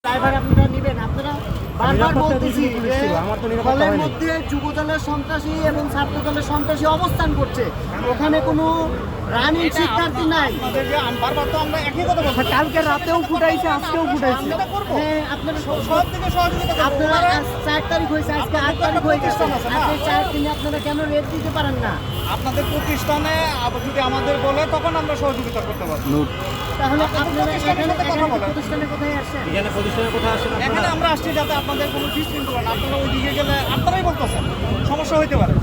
Driver আপনারা নেবেন। আপনারা বারবার বলতেছি যে হলের মধ্যে যুবদলের সন্ত্রাসী এবং ছাত্রদলের সন্ত্রাসী অবস্থান করছে, ওখানে কোনো রানিং শিক্ষার্থী নাই। বারবার তো আমরা একই কথা বলছি। কালকে রাতেও ফুটাইছে, আজকেও ফুটাইছে। হ্যাঁ, আপনারা সব থেকে সহযোগিতা করবো। আপনারা 4 তারিখ হয়েছে, আজকে 8 তারিখ হয়ে গেছে। আপনি 4 দিনে আপনারা কেন রেট দিতে পারেন না? আপনাদের প্রতিষ্ঠানে যদি আমাদের বলে তখন আমরা সহযোগিতা করতে পারবো। তাহলে আপনারা প্রতিষ্ঠানের সাথে কথা বলেন। প্রতিষ্ঠানে কোথায় আসছেন? এখানে প্রতিষ্ঠানের কথা আসে না এখানে আমরা আসছি যাতে আপনাদের কোনো বিশৃঙ্খলা না, আপনারা ওই দিকে গেলে আপনারাই বলতেছেন সমস্যা হইতে পারে।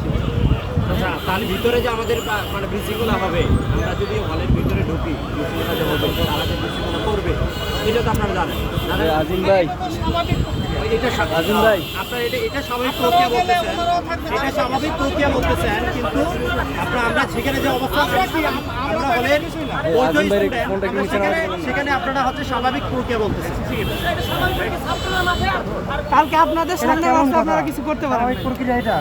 আচ্ছা, তার ভিতরে যে আমাদের মানে বিশৃঙ্খলা হবে, আমরা যদি হলের ভিতরে ঢুকি বিশৃঙ্খলা যে হবে, তারা যে বিশৃঙ্খলা করবে এটা তো আপনারা জানেন। আজিম ভাই, এটা তো স্বাভাবিক প্রক্রিয়া। এটা আজিম ভাই, আপনারা এটা স্বাভাবিক প্রক্রিয়া বলতেছেন, এটা স্বাভাবিক প্রক্রিয়া বলতেছেন, কিন্তু আমরা সেখানে যে অবস্থা করছি, আমরা হলের বৈধ আজিম ভাইয়ের student, ফোনটা আমরা কি নিচে নামাতে বলেন? সেখানে আপনারা হচ্ছে স্বাভাবিক প্রক্রিয়া বলতেছেন। কালকে আপনাদের সামনে আপনারা কিছু করতে পারেন। প্রক্রিয়া এটা